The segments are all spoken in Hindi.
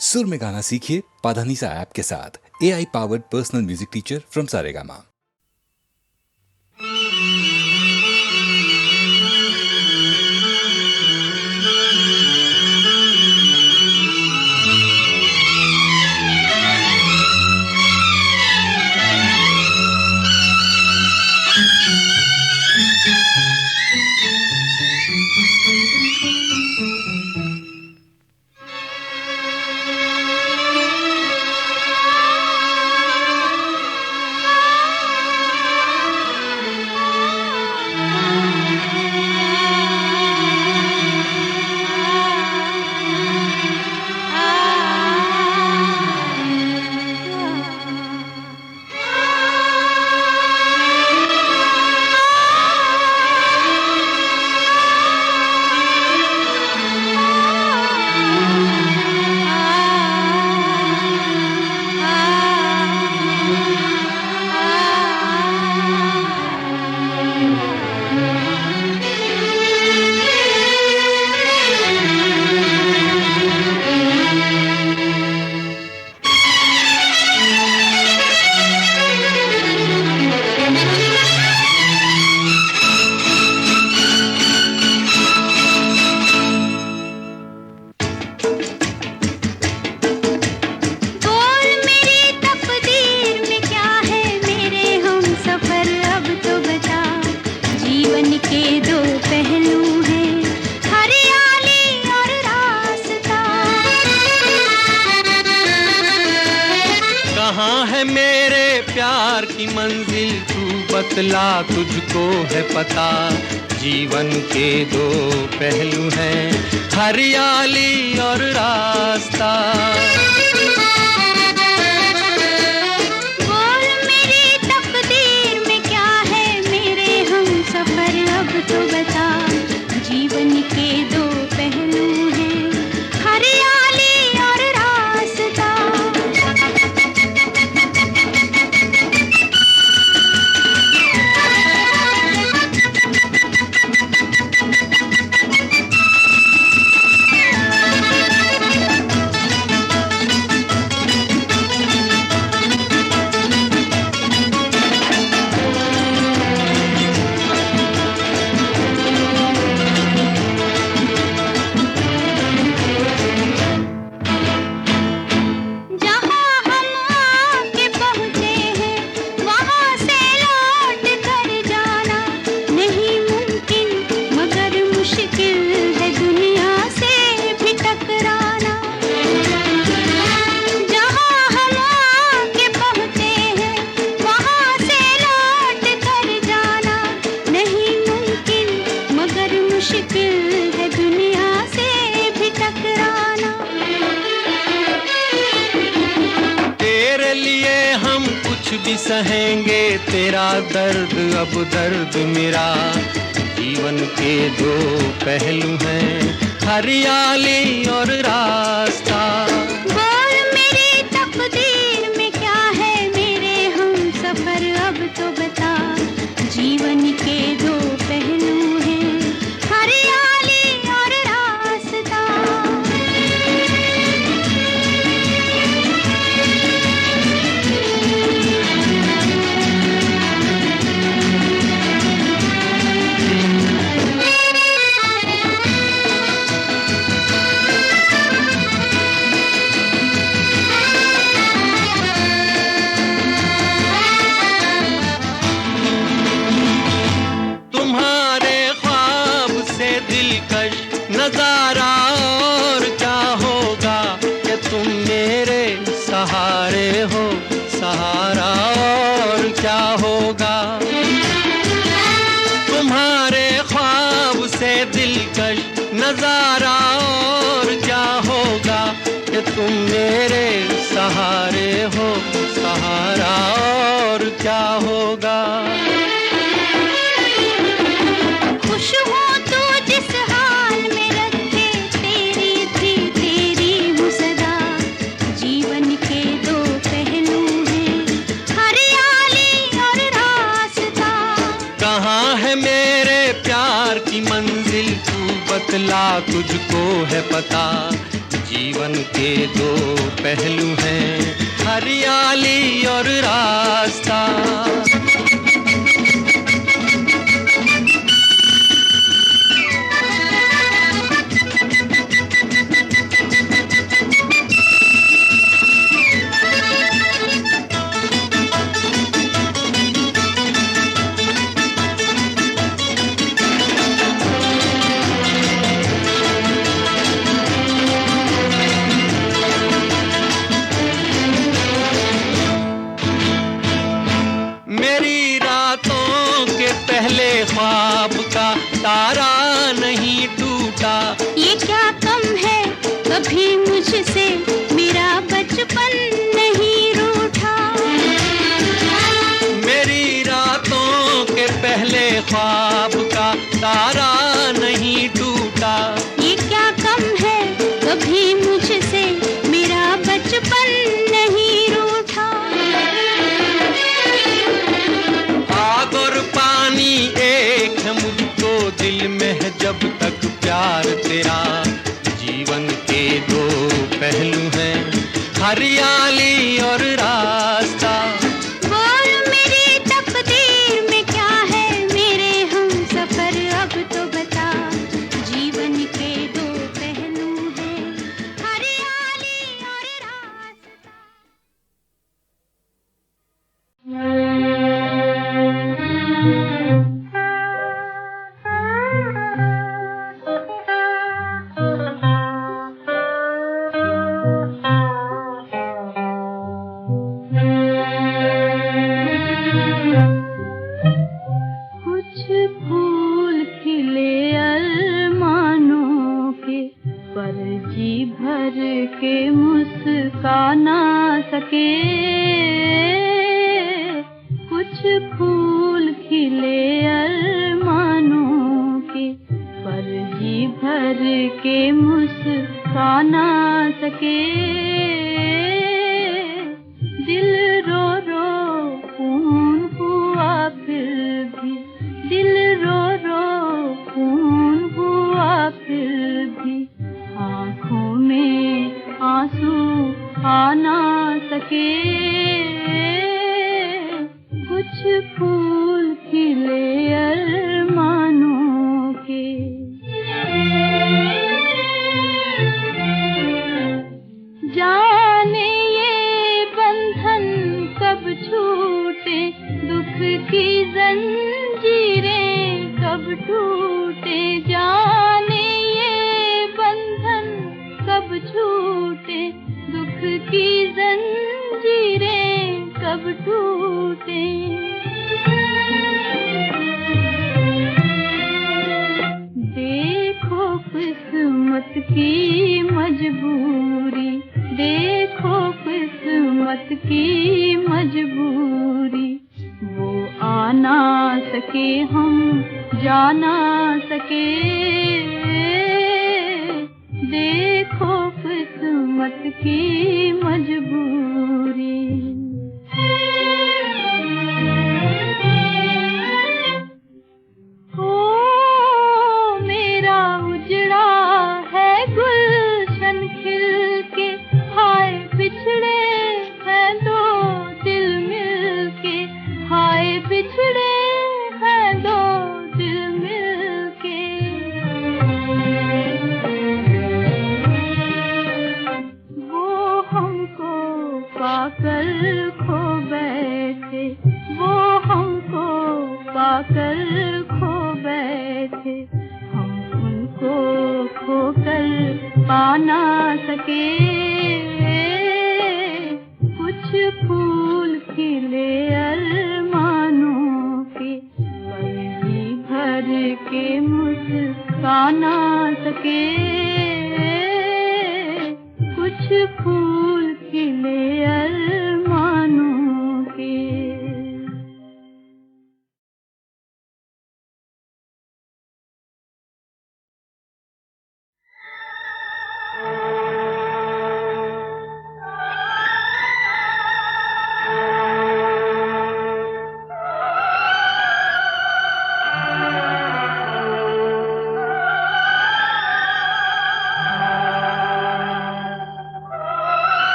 सुर में गाना सीखिए पाधानीसा ऐप के साथ। AI powered personal music teacher from Saregama. बतला तुझको है पता, जीवन के दो पहलू हैं, हरियाली और रास्ता। बोल मेरी तकदीर में क्या है मेरे हम सफर, अब तो बता, जीवन के दो पहलू हैं, हरियाली और रास्ता। सहेंगे तेरा दर्द अब दर्द मेरा, जीवन के दो पहलू हैं, हरियाली और रास्ता। बोल मेरी तकदीर में क्या है मेरे हम सफर, अब तो बता, जीवन के दो पहलू हैं, हरियाली और रास्ता। नजारा और क्या होगा कि तुम मेरे सहारे हो, सहारा और क्या होगा। तुम्हारे ख्वाब से दिलकश नजारा और क्या होगा कि तुम मेरे सहारे हो, सहारा और क्या होगा। खुश हो तू जिस हाल में रखे, तेरी थी तेरी हूँ सदा, जीवन के दो पहलू हैं, हरियाली और रास्ता। कहाँ है मेरे प्यार की मंजिल, तू बतला तुझको है पता, जीवन के दो पहलू हैं, हरियाली और रास्ता। पहले ख्वाब का तारा नहीं टूटा, ये क्या कम है कभी मुझसे मेरा बचपन नहीं रूठा। मेरी रातों के पहले ख्वाब का तारा नहीं टूटा, ये क्या कम है कभी मुझसे मेरा बचपन नहीं रूठा। आग और पानी एक है मुझको दिल में है जब तक प्यार तेरा, जीवन के दो पहलू हैं, हरियाली और रास्ता। बोल मेरी तकदीर में क्या है मेरे हम सफर अब तो बता, जीवन के दो पहलू हैं, हरियाली और रास्ता।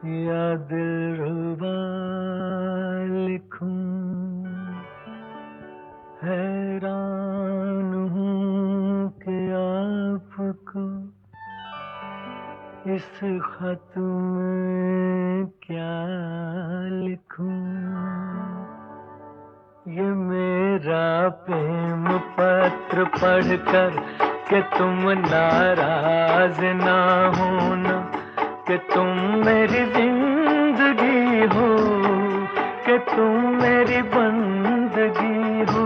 या दिलरुबा लिखूं, हैरान हूँ कि आपको इस खत में क्या लिखूं। ये मेरा प्रेम पत्र पढ़कर कि तुम नाराज ना होना, कि तुम मेरी जिंदगी हो, कि तुम मेरी बंदगी हो।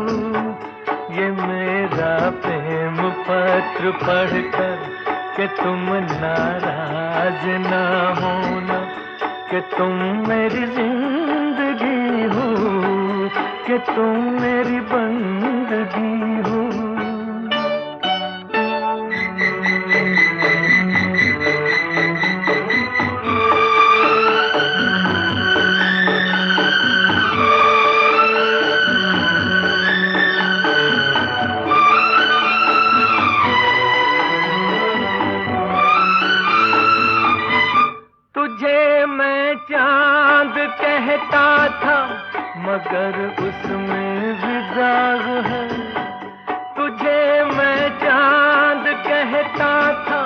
ये मेरा प्रेम पत्र पढ़कर कि तुम नाराज ना होना, कि तुम मेरी जिंदगी हो, कि तुम मेरी बंदगी हो। तुझे मैं चांद कहता था मगर उसमें भी दाग है। तुझे मैं चांद कहता था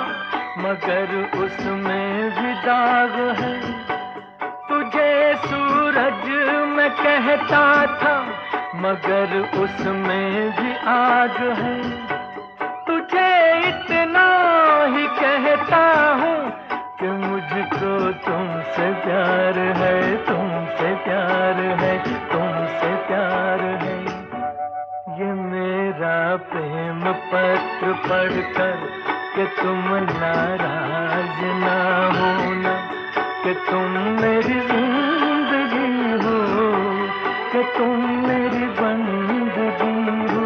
मगर उसमें भी दाग है। तुझे सूरज मैं कहता था मगर उसमें भी आग है। तुझे इतना ही कहता हूँ कि मुझको तुमसे प्यार है, तुमसे प्यार है, तुमसे प्यार है। ये मेरा प्रेम पत्र पढ़कर कि तुम नाराज ना होना, कि तुम मेरी जिंदगी हो, कि तुम मेरी बंदगी हो।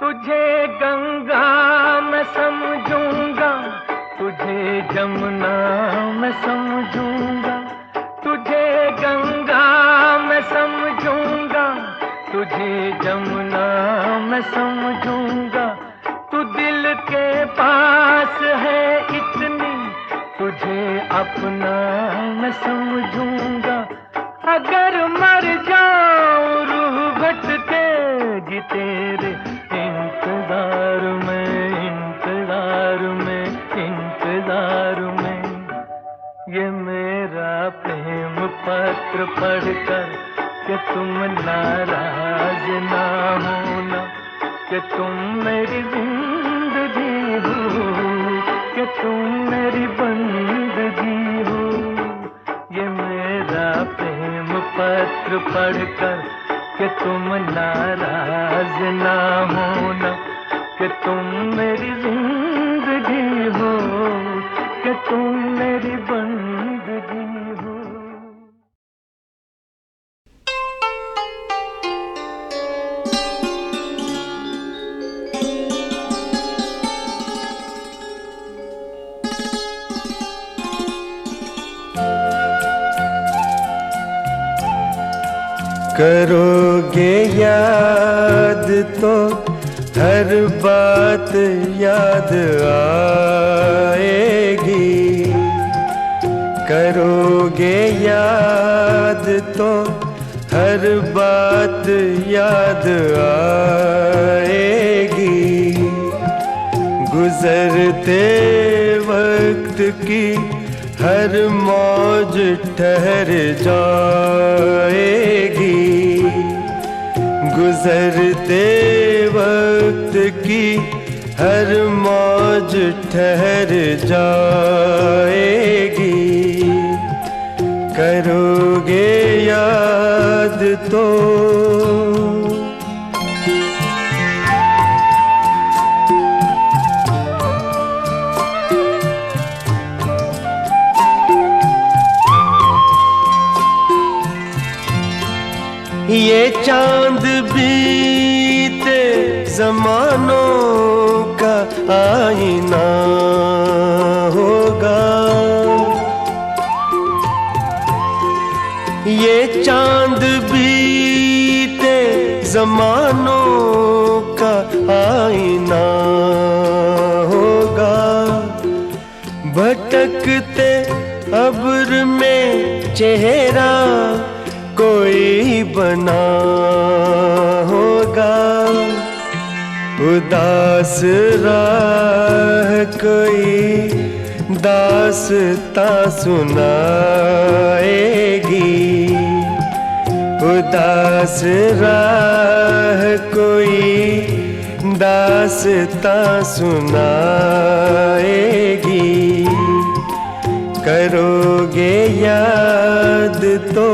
तुझे गंगा मैं समझूंगा, तुझे जमुना मैं समझूंगा। तुझे गंगा मैं समझूंगा, तुझे जमुना मैं समझूंगा। तू दिल के पास है इतनी, तुझे अपना मैं समझूंगा। अगर मर जाऊं रूह भटकेगी तेरे इंतजार में, इंतजार में, इंतजार में। ये मेरा प्रेम पत्र पढ़कर कि तुम नाराज ना होना, कि तुम मेरी जिंदगी हो, कि तुम मेरी बंदगी हो। ये मेरा प्रेम पत्र पढ़कर कि तुम नाराज ना होना, कि तुम मेरी जिंदगी हो, कि तुम मेरी बंदगी हो। करोगे याद तो हर बात याद आएगी। करोगे याद तो हर बात याद आएगी। गुजरते वक्त की हर मौज ठहर जाएगी। गुजरते वक्त की हर मौज ठहर जाएगी। करोगे याद तो ये चांद बीते जमानों का आईना होगा। ये चांद बीते जमानों का आईना होगा, भटकते अब्र में चेहरा कोई बना होगा, उदास राह कोई दास्तां सुनाएगी, उदास राह कोई दास्तां सुनाएगी, करोगे याद तो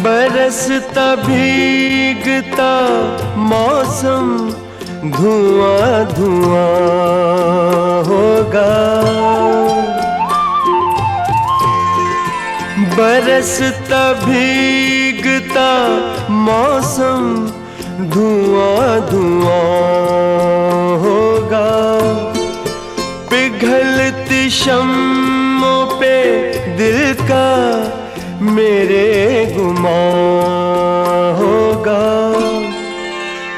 बरसता भीगता मौसम धुआं धुआं होगा, बरसता भीगता मौसम धुआं धुआं होगा, पिघलती शम्मों पे दिल का मेरे गुमां होगा,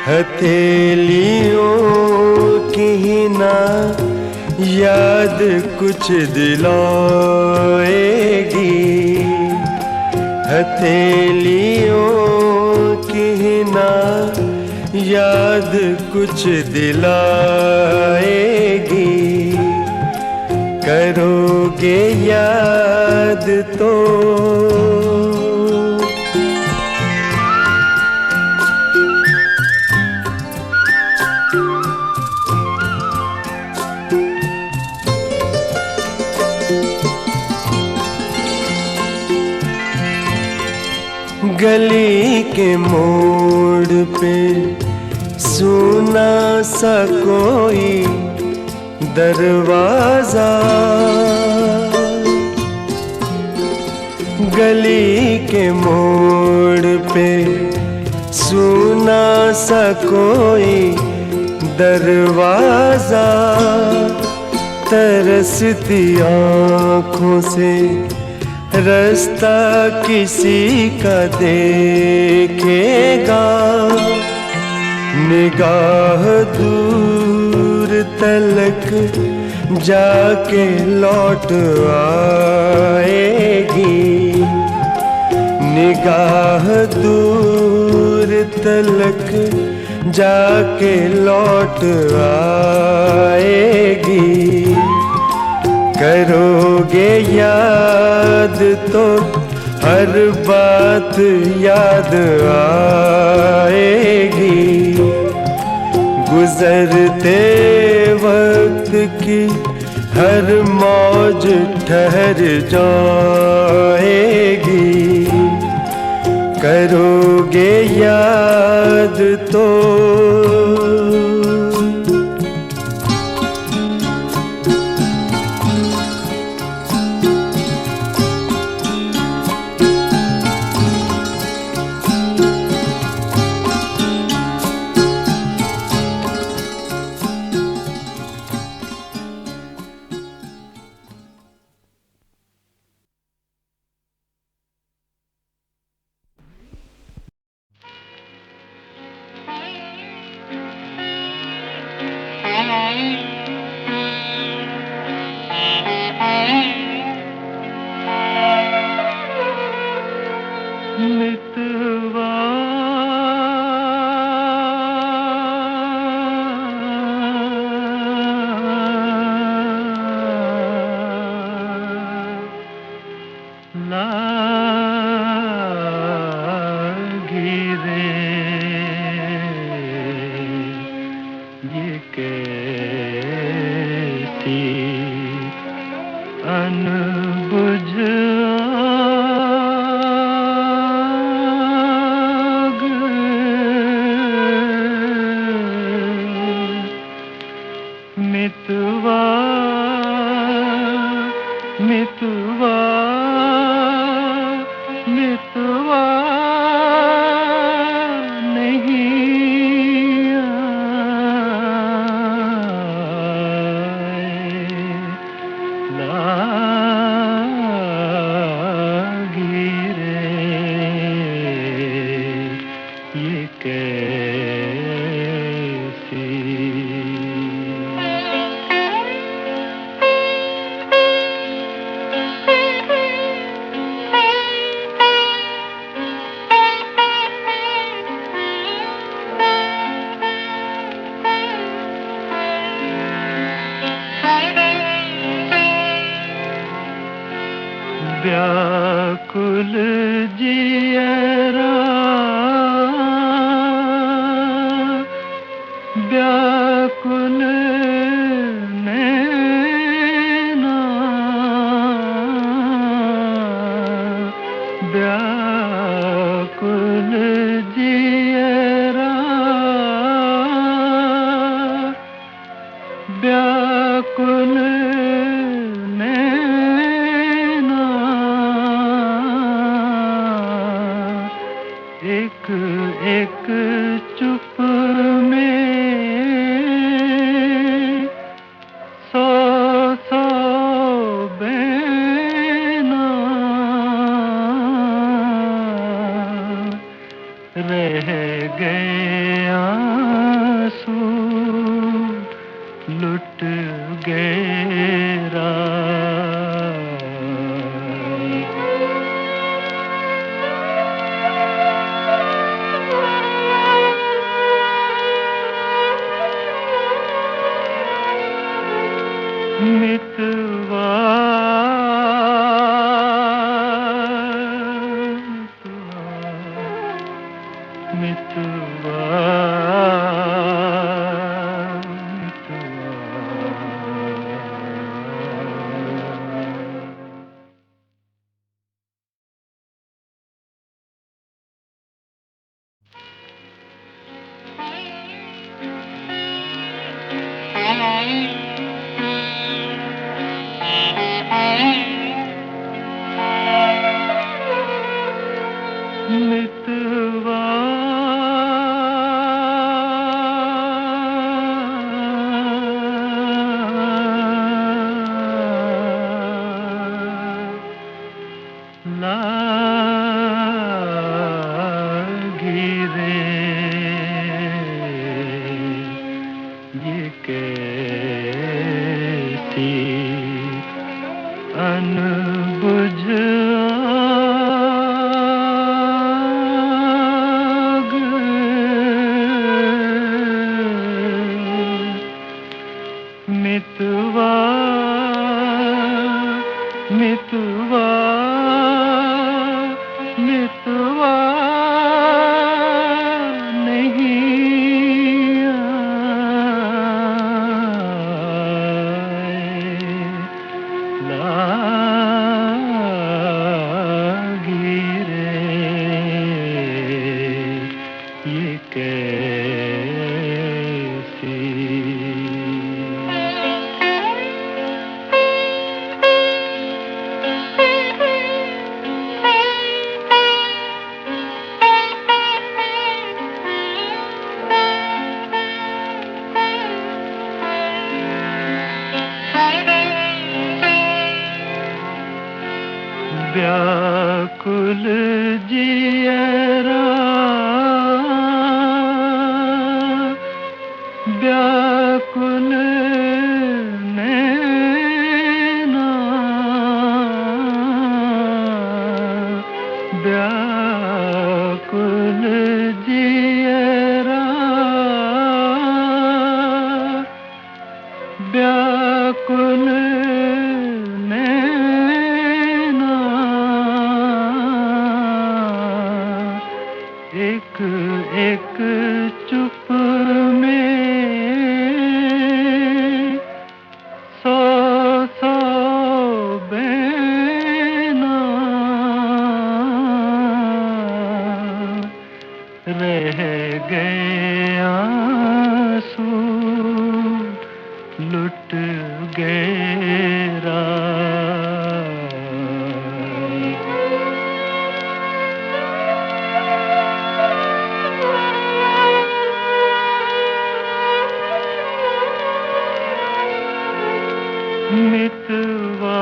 हथेलियों की ही ना याद कुछ दिलाएगी, हथेलियों की ही ना याद कुछ दिलाएगी, करोगे याद तो गली के मोड़ पे सुना सा कोई दरवाजा, गली के मोड़ पे सुना सा कोई दरवाजा, तरसती आँखों से रास्ता किसी का देखेगा, निगाह दूर तलक जाके लौट आएगी, निगाह दूर तलक जाके लौट आएगी, करोगे याद तो हर बात याद आएगी, गुजरते वक्त की हर मौज ठहर जाएगी, करोगे याद तो मितवा लागी रे ये कैसी अनबुझ मितवा मितवा मितवा व्याकुल जियरा व्याकुल नैना व्याकुल जियरा व्याकुल नैना एक एक चुप में सौ सौ बैना रह गए आंसू लुट गए रात। मितवा मितवा मितवा लागी रे ये कैसी अनबुझ आग मितवा मितवा मितवा नहीं आए लागी रे ये कैसी व्याकुल जियरा व्याकुल नैना व्याकुल जियरा व्याकुल नैना एक एक चुप में सौ सौ बैना रह गए आंसू लुट गए रात। मितवा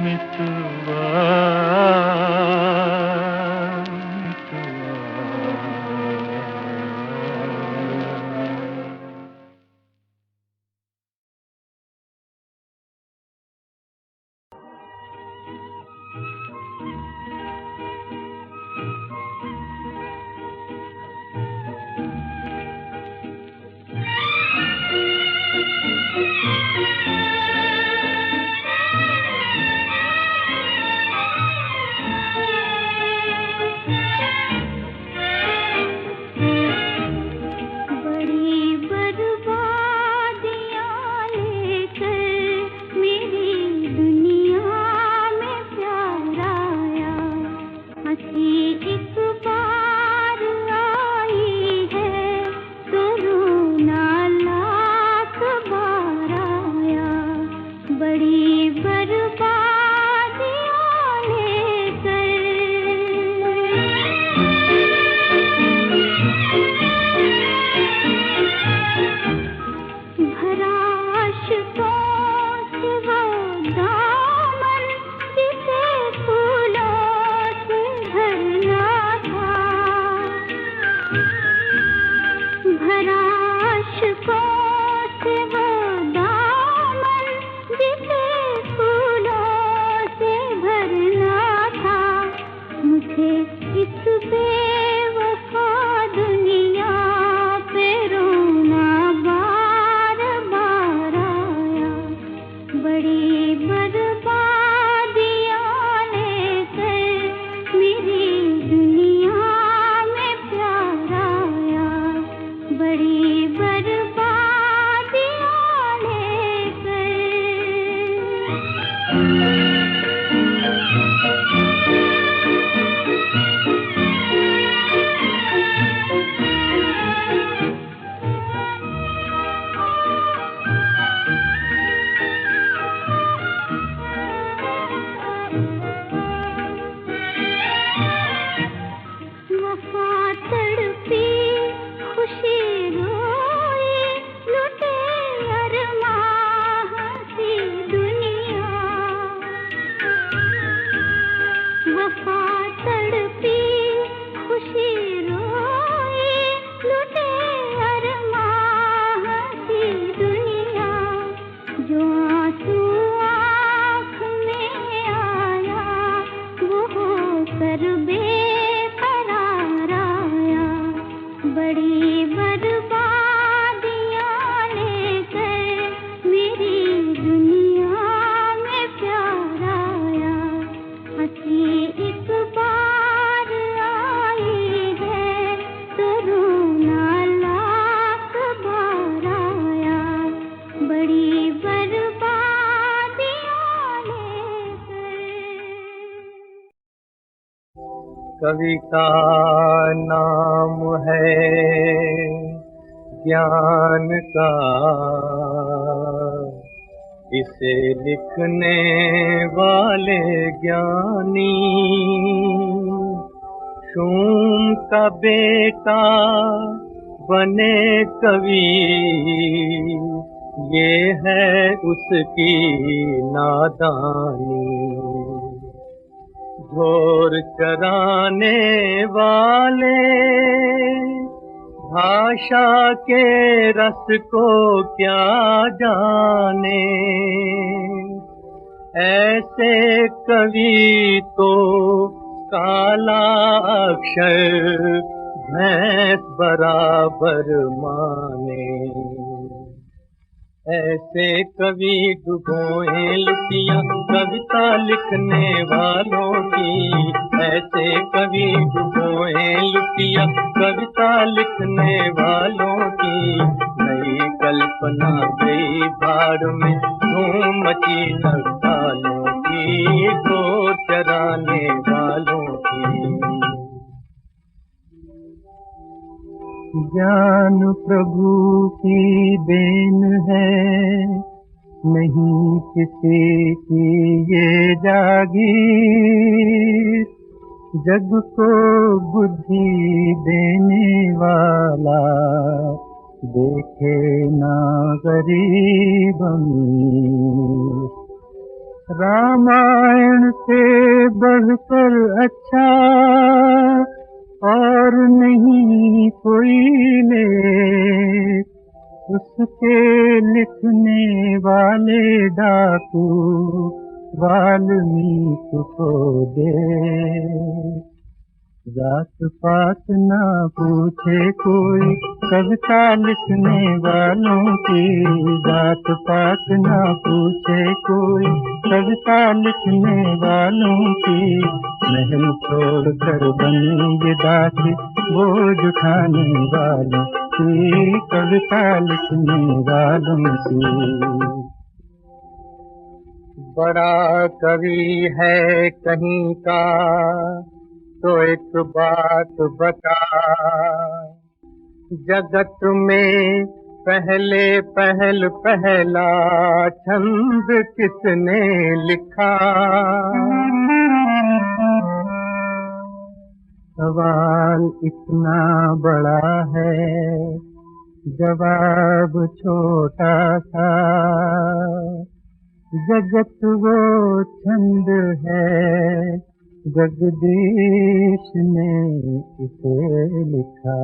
मितवा कवि का नाम है ज्ञान का, इसे लिखने वाले ज्ञानी शूम का बेटा बने कवि, ये है उसकी नादानी। ढोर चराने वाले भाषा के रस को क्या जाने, ऐसे कवि तो काला अक्षर भैंस बराबर माने। ऐसे कवि डुबोए लुटिया कविता लिखने वालों की, ऐसे कवि डुबोए लुटिया कविता लिखने वालों की। नई कल्पना गई भाड़ में धूम मची नक्कालों की, दो चराने वालों की। ज्ञान प्रभु की देन है, नहीं किसी की ये जागीर। जग को बुद्धि देने वाला देखे ना गरीब अमीर। रामायण से बढ़कर अच्छा और नहीं कोई ले, उसके लिखने वाले डाकू वाल्मीकि को दे। जात पात ना पूछे कोई कविता लिखने वालों की, जात पात ना पूछे कोई कविता लिखने वालों की। महल छोड़कर बनेंगे दासी बोझ उठाने वालों की, कविता लिखने वालों की। बड़ा कवि है कहीं का तो एक बात बता, जगत में पहला छंद किसने लिखा। सवाल इतना बड़ा है, जवाब छोटा सा। जगत वो छंद है, जगदीश ने इसे लिखा।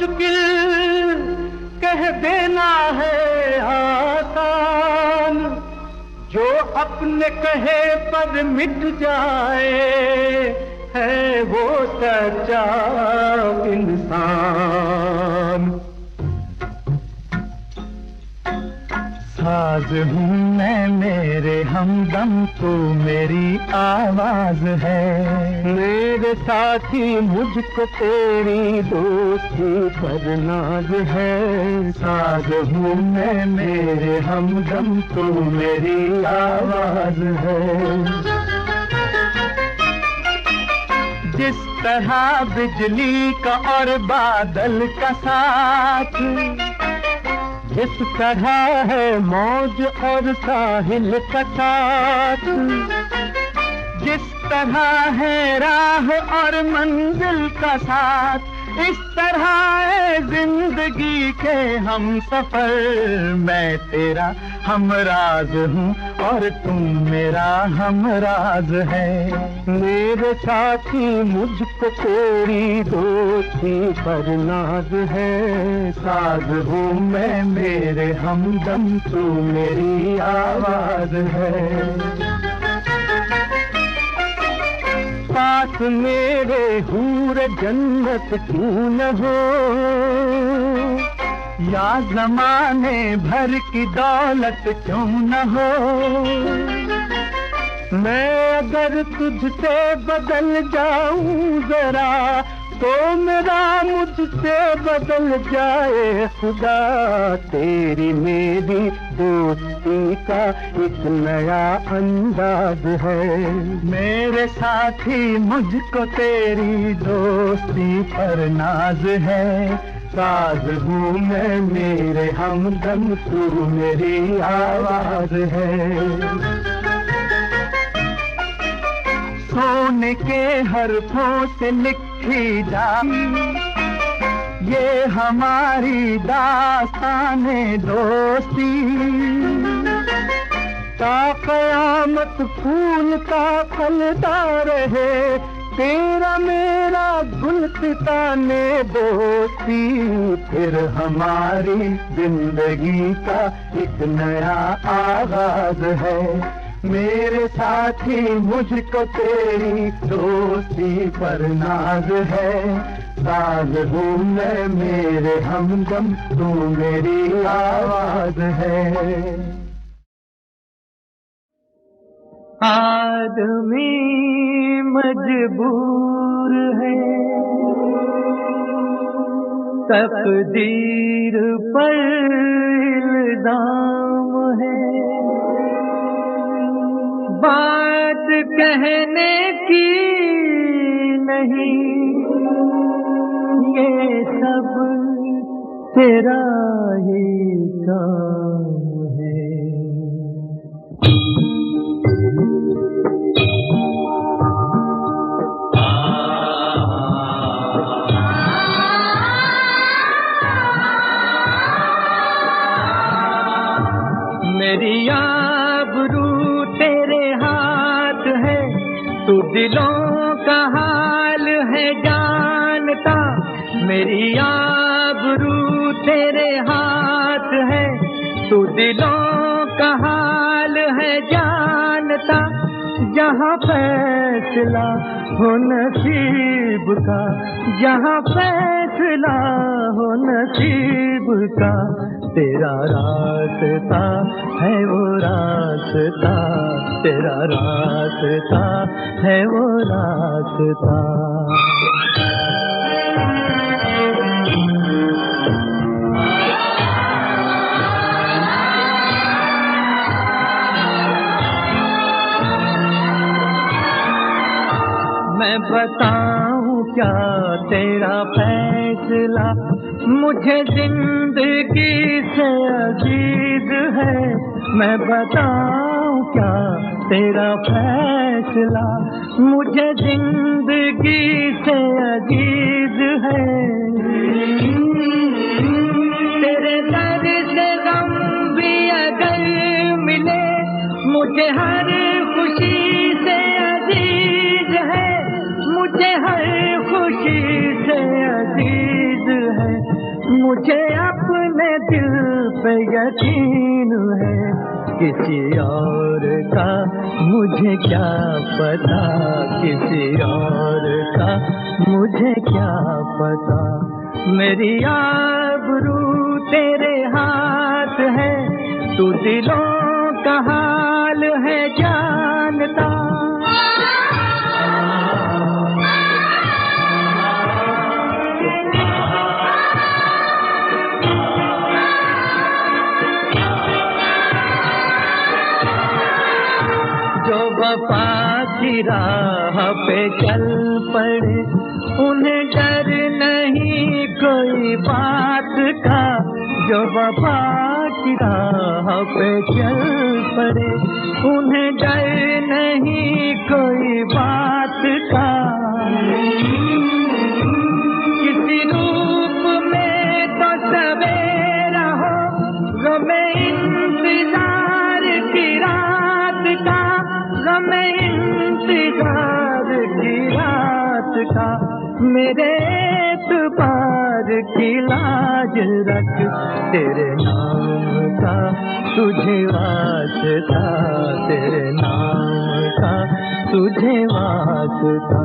मुश्किल कह देना है आसान, जो अपने कहे पर मिट जाए है वो सच्चा इंसान। साज हूँ मैं मेरे हमदम, तू मेरी आवाज है। मेरे साथी मुझको तेरी दोस्ती पर नाज है। साज हूँ मैं मेरे हमदम, तू मेरी आवाज है। जिस तरह बिजली का और बादल का साथ, जिस तरह है मौज और साहिल का साथ, जिस तरह है राह और मंजिल का साथ, इस तरह है जिंदगी के हम सफर। मैं तेरा हमराज हूँ और तुम मेरा हमराज है। मेरे साथी मुझको तेरी दोस्ती पर नाज है। साज हूँ मैं मेरे हमदम, तू मेरी आवाज है। पास मेरे हूर जन्नत क्यों न हो, या जमाने भर की दौलत क्यों न हो। मैं अगर तुझसे बदल जाऊं जरा, तो मेरा मुझसे बदल जाए खुदा। तेरी मेरी दोस्ती का एक नया अंदाज है। मेरे साथी मुझको तेरी दोस्ती पर नाज है। साज हूँ मैं मेरे हमदम, तू मेरी आवाज है। सोने के हरफों से लिखी जाती ये हमारी दास्ताने दोस्ती। ता क़यामत फूलता फलता रहे, तेरा मेरा गुलसिताने दोस्ती। फिर हमारी जिंदगी का एक नया आगाज है। मेरे साथी मुझको तेरी दोस्ती पर नाज है। साज हूँ मैं मेरे हमदम, तू मेरी आवाज है। आदमी मजबूर है, तकदीर पर इल्जाम है। बात कहने की नहीं, ये सब तेरा ही काम है। मेरी आबरू तेरे हाथ है, तू दिलों का हाल है जानता। मेरी आबरू तेरे हाथ है, तू दिलों का हाल है जानता। जहाँ फैसला हो नसीब का, जहाँ फैसला हो नसीब का, तेरा रास्ता है वो रास्ता, तेरा रास्ता है वो रास्ता। मैं बताऊं क्या तेरा फैसला, मुझे जिंदगी से अजीज है। मैं बताऊं क्या तेरा फैसला, मुझे जिंदगी से अजीज है। तेरे दर्द से गम भी अगर मिले, मुझे हर खुशी से अजीज है। मुझे हर खुशी से अजीज है। मुझे अपने दिल पे यकीन है, किसी और का मुझे क्या पता, किसी और का मुझे क्या पता। मेरी आबरू तेरे हाथ है, तू दिलों का हाल है जानता। जो वफा की राह पे चल पड़े, उन्हें डर नहीं कोई बात का। जो वफा की राह पे चल पड़े, उन्हें डर नहीं कोई बात का। किसी रूप में तो सवेरा हो, गमे इंतजार की रात का, गमे इंतजार की रात का। मेरे एतबार की लाज रख, तेरे नाम का तुझे वास्ता, तेरे नाम का तुझे वास्ता।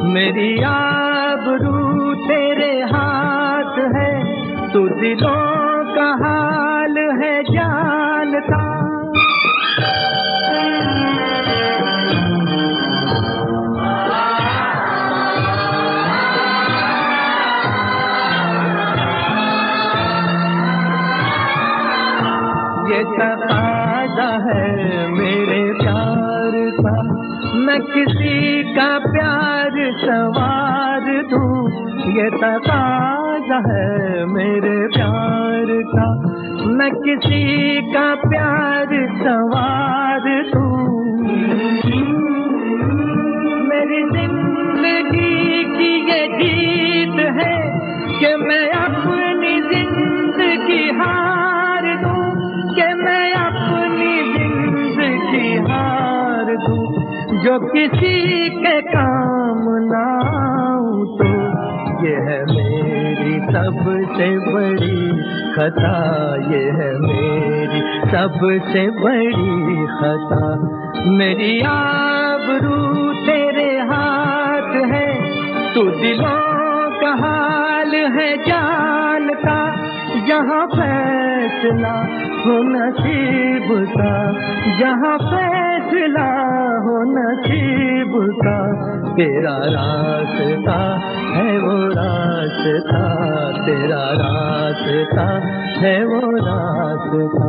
मेरी आबरू तेरे हाथ है, तू दिलों का हाल है जानता। ये तकाज़ा है मेरे प्यार का, मैं किसी का प्यार सवार दूं। ये तकाज़ा है मेरे प्यार का, मैं किसी का प्यार सवार दूं। मेरी जिंदगी की ये जीत है कि मैं अपनी जिंदगी हार दूं, कि मैं अपनी जिंदगी हार दूं। जो किसी के काम ना आऊं तो ये है मेरी सबसे बड़ी खता, ये है मेरी सबसे बड़ी खता। मेरी आबरू तेरे हाथ है, तू दिलों का हाल है जानता। जहाँ फैसला हो नसीब का, जहाँ फैसला हो नसीब का, तेरा रास्ता है वो रास्ता, तेरा रास्ता है वो रास्ता।